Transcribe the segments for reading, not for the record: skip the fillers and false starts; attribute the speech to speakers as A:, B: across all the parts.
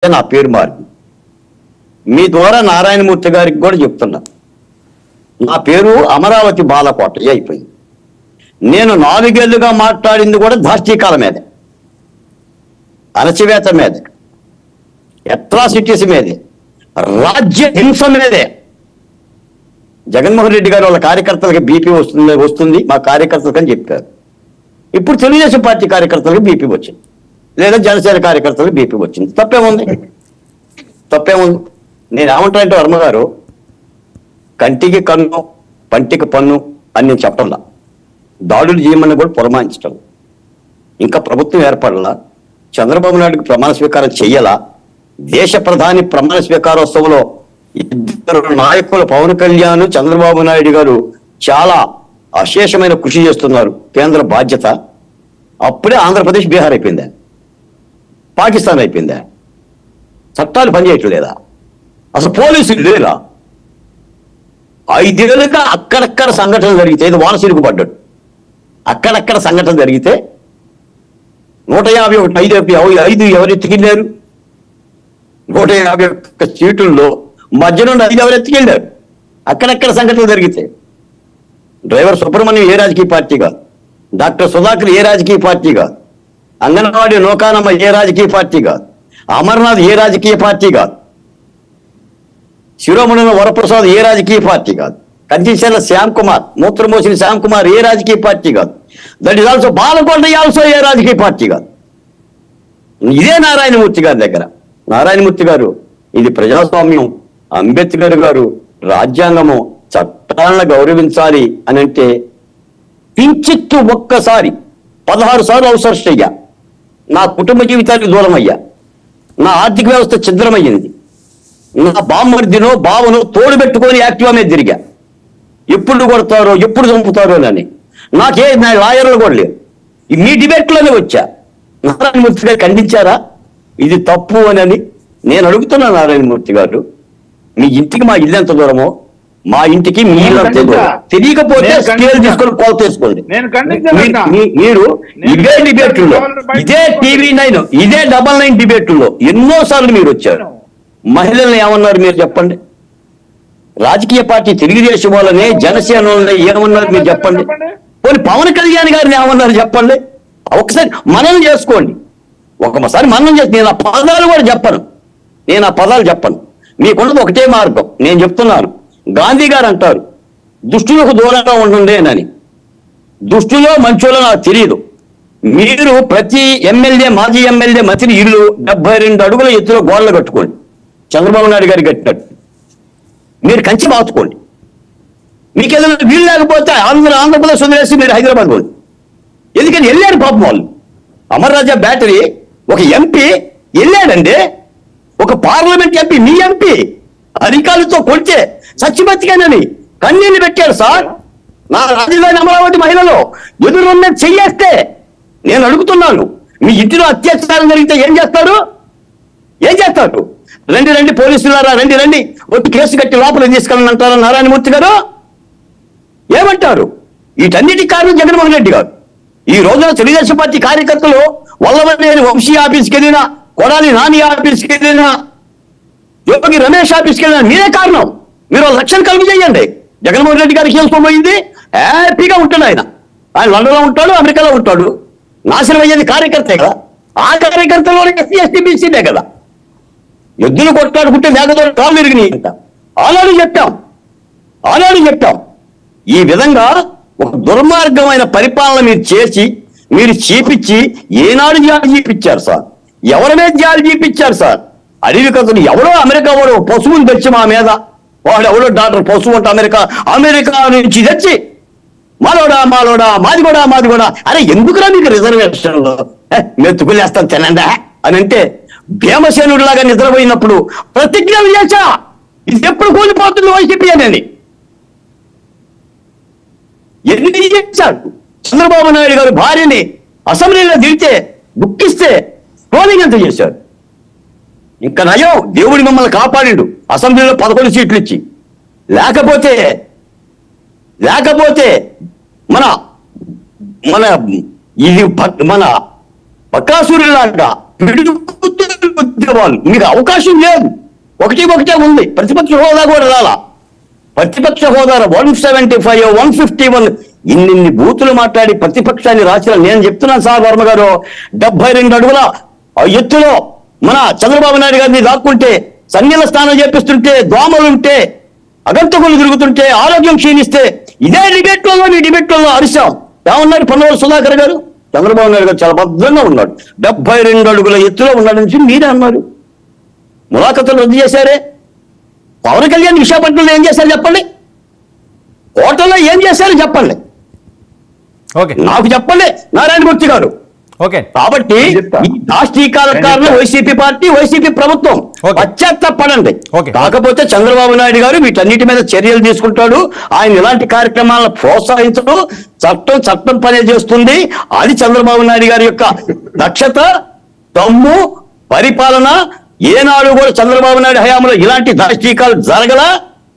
A: నా పేరు మార్పు. మీ ద్వారా నారాయణమూర్తి గారికి కూడా చెప్తున్నా, నా పేరు అమరావతి బాలకోటయ్య అయిపోయింది. నేను 4 ఏళ్లుగా మాట్లాడింది కూడా దాష్టీకాల మీదే, అణచివేత మీదే, అట్రాసిటీస్ మీదే, రాజ్య హింస మీదే. జగన్మోహన్ రెడ్డి గారు వాళ్ళ కార్యకర్తలకి బీపీ వస్తుంది మా కార్యకర్తలకు అని చెప్పారు. ఇప్పుడు తెలుగుదేశం పార్టీ కార్యకర్తలకు బీపీ వచ్చింది, లేదా జనసేన కార్యకర్తలకు బీపీ వచ్చింది. తప్పేముంది? నేను ఏమంటానంటే వర్మ గారు, కంటికి కన్ను పంటికి పన్ను అని నేను చెప్పాల, దాడులు చేయమని కూడా పురమాయించటం. ఇంకా ప్రభుత్వం ఏర్పడాల, చంద్రబాబు నాయుడుకి ప్రమాణ స్వీకారం చెయ్యాలా, దేశ ప్రధాని ప్రమాణ స్వీకారోత్సవంలో ఇద్దరు నాయకులు పవన్ కళ్యాణ్ చంద్రబాబు నాయుడు గారు చాలా అశేషమైన కృషి చేస్తున్నారు, కేంద్ర బాధ్యత. అప్పుడే ఆంధ్రప్రదేశ్ బీహార్ అయిపోయిందా, పాకిస్తాన్ అయిపోయిందా? చట్టాలు పనిచేయట్లేదా? అసలు పోలీసులు లేరా? 5 ఏళ్ళుగా అక్కడక్కడ సంఘటన జరిగితే, ఇది వానసిరుకు పడ్డాడు, అక్కడక్కడ సంఘటన జరిగితే 151 ఎవరు ఎత్తుకెళ్ళారు? 151 సీటుల్లో మధ్య నుండి 5 ఎవరు ఎత్తుకెళ్ళారు? అక్కడక్కడ సంఘటనలు జరిగితే. డ్రైవర్ సుబ్రహ్మణ్యం ఏ రాజకీయ పార్టీ కాదు, డాక్టర్ సుధాకర్ ఏ రాజకీయ పార్టీ కాదు, అంగన్వాడీ నౌకానమ్మ ఏ రాజకీయ పార్టీ కాదు, అమర్నాథ్ ఏ రాజకీయ పార్టీ కాదు, శిరోమణి వరప్రసాద్ ఏ రాజకీయ పార్టీ కాదు, కంచిశెల్ల శ్యామ్ కుమార్, మూత్రమోసిన శ్యామ్ కుమార్ ఏ రాజకీయ పార్టీ కాదు, that is also Balkonda also a రాజకీయ పార్టీ కాదు. ఇదే నారాయణమూర్తి గారి దగ్గర. నారాయణమూర్తి గారు, ఇది ప్రజాస్వామ్యం, అంబేద్కర్ గారు రాజ్యాంగము చట్టాలను గౌరవించాలి అని అంటే కించిత్తు ఒక్కసారి 16 సార్లు అవసరం అయ్యా, నా కుటుంబ జీవితానికి దూరం అయ్యా, నా ఆర్థిక వ్యవస్థ ఛిద్రమయ్యింది, నా బామ్మర్దినో బావనో తోడు పెట్టుకొని యాక్టివా మీద తిరిగా, ఎప్పుడు కొడతారో ఎప్పుడు చంపుతారో అని. నాకే నా లాయర్లు కూడా లేరు, మీ డిబేట్లోనే వచ్చా. నారాయణమూర్తి గారు ఖండించారా ఇది తప్పు అని? నేను అడుగుతున్నా, నారాయణమూర్తి గారు, మీ ఇంటికి మా ఇల్లు ఎంత దూరమో మా ఇంటికి మీ ఇల్లు అంతే దూరం. తెలియకపోతే స్కేల్ తీసుకొని కోల్ తీసుకోండి. మీరు ఇదే డిబేట్లో, ఇదే TV9, ఇదే 99 డిబేట్లో ఎన్నోసార్లు మీరు వచ్చారు. మహిళల్ని ఏమన్నారు మీరు చెప్పండి? రాజకీయ పార్టీ తెలుగుదేశం వాళ్ళని, జనసేన వాళ్ళని ఏమన్నారు మీరు చెప్పండి? పోనీ పవన్ కళ్యాణ్ గారిని ఏమన్నారు చెప్పండి? ఒకసారి మననం చేసుకోండి, ఒకసారి మననం చేసి. నేను ఆ పదాలు కూడా చెప్పను, మీకున్నది ఒకటే మార్గం. నేను చెప్తున్నాను, గాంధీ గారు అంటారు దుష్టులకు దూరంగా ఉండండి అని. దుష్టులో మంచోలో నాకు తెలియదు. మీరు ప్రతి ఎమ్మెల్యే, మాజీ ఎమ్మెల్యే, మంత్రి ఇల్లు 72 అడుగుల ఎత్తులో గోడలు కట్టుకోండి, చంద్రబాబు నాయుడు గారికి కట్టినట్టు. మీరు కంచి మార్చుకోండి. మీకు ఏదైనా వీలు లేకపోతే ఆంధ్రప్రదేశ్ వదిలేసి మీరు హైదరాబాద్ పోండి. ఎందుకని వెళ్ళారు పాపం వాళ్ళు. అమర్ రాజా బ్యాటరీ ఒక ఎంపీ వెళ్ళాడండి, ఒక పార్లమెంట్ ఎంపీ, మీ ఎంపీ అధికారులతో కొడితే సచ్చిబతిగానని కన్నీళ్ళు పెట్టారు సార్. నా రాజధాని అమరావతి మహిళలో ఎదురున్న చెయ్యేస్తే నేను అడుగుతున్నాను, మీ ఇంటిలో అత్యాచారం జరిగితే ఏం చేస్తారు? రండి పోలీసులారా, రండి ఒట్టి కేసు కట్టి లోపల తీసుకెళ్ళని అంటారా నారాయణమూర్తి గారు? ఏమంటారు? వీటన్నిటికి కారణం జగన్మోహన్ రెడ్డి గారు. ఈ రోజున తెలుగుదేశం పార్టీ కార్యకర్తలు వల్లభనేని వంశీ ఆఫీస్కి వెళ్ళినా, కొడాలి నాని ఆఫీస్కి వెళ్ళినా, యోగి రమేష్ ఆఫీస్కి వెళ్ళినా మీరే కారణం. మీరు లక్ష్యం కలిగి చేయండి. జగన్మోహన్ రెడ్డి గారికి చేసుకోబోయింది హ్యాపీగా ఉంటాడు. ఆయన లండన్లో ఉంటాడు, అమెరికాలో ఉంటాడు. నాశనం అయ్యేది కార్యకర్తే కదా. ఆ కార్యకర్తలో ఎస్సీ ఎస్టీ బీసీనే కదా. ఎద్దులు కొట్లాడుకుంటే మేకతో కాళ్ళు విరిగినాయి అంట. ఆనాడు చెప్పాం. ఈ విధంగా ఒక దుర్మార్గమైన పరిపాలన మీరు చేసి, మీరు చీపించి ఏనాడు జాలి చీపించారు సార్? ఎవరి మీద జాలి చీపించారు సార్? అడవి కథలు ఎవడో అమెరికా వాడు పశువుని తెచ్చి మా మీద, వాడు ఎవడో డాక్టర్ పశువు అంటే అమెరికా నుంచి తెచ్చి మాలోడా మాది కూడా అరే ఎందుకురా మీకు రిజర్వేషన్లో మెతుకులేస్తాను తినండా అని అంటే, భీమసేనుడు లాగా నిద్రపోయినప్పుడు ప్రతిజ్ఞలు చేశా, ఇది ఎప్పుడు కూలిపోతుంది వైసీపీ అని. ఎన్ని చేశాడు? చంద్రబాబు నాయుడు గారు భార్యని అసెంబ్లీలో దిగితే దుఃఖిస్తే ట్రోలింగ్ ఎంత చేశారు? ఇంకా నయం, దేవుడి మమ్మల్ని కాపాడిండు అసెంబ్లీలో 11 సీట్లు ఇచ్చి. లేకపోతే మన మన బకాసురులాగా ఉద్యమాలు మీకు అవకాశం లేదు. ఒకటే ఉంది, ప్రతిపక్ష హోదా కూడా రాలా. ప్రతిపక్ష హోదా 175, 151 ఇన్ని బూతులు మాట్లాడి ప్రతిపక్షాన్ని రాసిన నేను చెప్తున్నాను సార్ వర్మ గారు, 72 అడుగుల ఎత్తులో మన చంద్రబాబు నాయుడు గారిని దాక్కుంటే, సన్నిల స్నానం చేపిస్తుంటే, దోమలుంటే, అగంతకులు తిరుగుతుంటే, ఆరోగ్యం క్షీణిస్తే ఇదే డిబేట్లలో మీ డిబేట్లలో అరిశాం. ఏమన్నారు పొన్నవల్లి సుధాకర్ గారు? చంద్రబాబు నాయుడు గారు చాలా భద్రంగా ఉన్నాడు, 72 అడుగుల ఎత్తులో ఉన్నాడు నుంచి మీరే అన్నారు. ములాఖతులు రద్దు చేశారే. పవన్ కళ్యాణ్ విశాఖపట్నంలో ఏం చేశారు చెప్పండి, కోటలో ఏం చేశారు చెప్పండి, నాకు చెప్పండి నారాయణమూర్తి గారు. కాబట్టి ఈ దాష్టీకాల కారణం వైసీపీ పార్టీ, వైసీపీ ప్రభుత్వం. పశ్చాత్తాపడండి. కాకపోతే చంద్రబాబు నాయుడు గారు వీటన్నిటి మీద చర్యలు తీసుకుంటాడు. ఆయన ఇలాంటి కార్యక్రమాలను ప్రోత్సహించడం, చట్టం పనే చేస్తుంది. అది చంద్రబాబు నాయుడు గారి యొక్క దక్షత, దమ్ము, పరిపాలన. ఏనాడు కూడా చంద్రబాబు నాయుడు హయాంలో ఇలాంటి దాష్టీకాలు జరగల,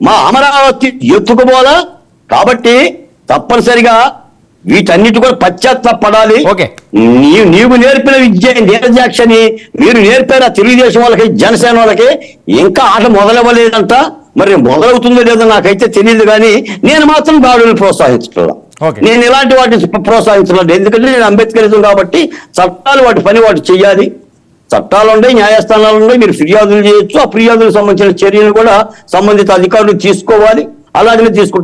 A: మా అమరావతి ఎత్తుకుపోలా. కాబట్టి తప్పనిసరిగా వీటన్నిటి కూడా పశ్చాత్తాపడాలి. నీవు నేర్పిన విద్య నీరజాక్షని మీరు నేర్పారా తెలుగుదేశం వాళ్ళకి, జనసేన వాళ్ళకి? ఇంకా ఆట మొదలవ్వలేదంట. మరి మొదలవుతుందో లేదో నాకైతే తెలియదు, కానీ నేను మాత్రం దాడులను ప్రోత్సహించట్లా. నేను ఇలాంటి వాటిని ప్రోత్సహించలేదు. ఎందుకంటే నేను అంబేద్కరిజం కాబట్టి చట్టాలు వాటి పని వాటి చెయ్యాలి. చట్టాలు ఉన్నాయి, న్యాయస్థానాలు ఉన్నాయి, మీరు ఫిర్యాదులు చేయొచ్చు. ఆ ఫిర్యాదులకు సంబంధించిన చర్యలు కూడా సంబంధిత అధికారులు తీసుకోవాలి. అలాగనే తీసుకుంటారు.